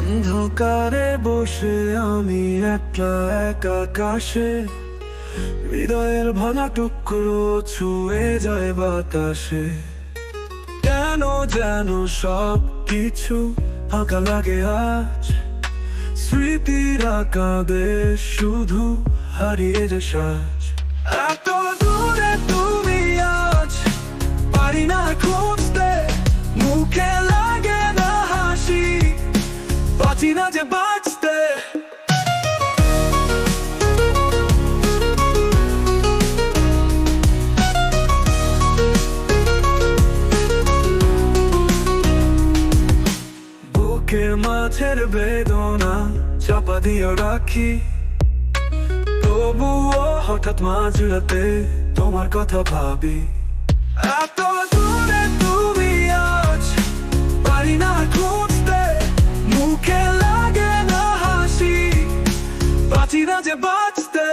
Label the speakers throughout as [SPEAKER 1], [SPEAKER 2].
[SPEAKER 1] অন্ধকারে বসে আমি একটা একা আকাশে, হৃদয়ের ভাঙা টুকরো ছুঁয়ে যায় বাতাসে। কেন যেন সব কিছু ফাঁকা লাগে আজ, স্মৃতিরা কাঁদে শুধু হারিয়ে যে সাজ। এত দূরে তুমি আজ, পারি না খুঁজতে, মুখে লাগে না হাসি, বাঁচি না যে বাঁচতে। বুকের মাঝের বেদনা চাপা দিয়ে রাখি, তবুও হঠাৎ মাঝরাতে তোমার কথা ভাবি। এত দূরে তুমি আজ, পারি না খুঁজতে, মুখে লাগে না হাসি, বাঁচি না যে বাঁচতে।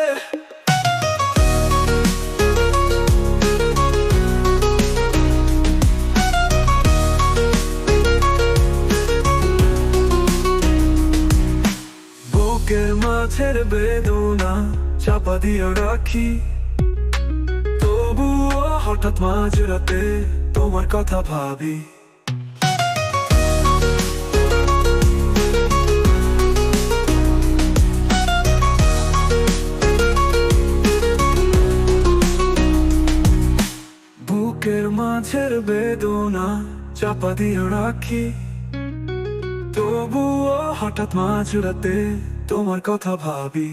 [SPEAKER 1] বুকের মাঝের বেদনা চাপা দিয়ে রাখি, তবুও হঠাৎ মাঝরাতে তোমার কথা ভাবি। বুকের মাঝের বেদনা চাপা দিয়ে রাখি, তবুও হঠাৎ মাঝরাতে তোমার কথা ভাবি।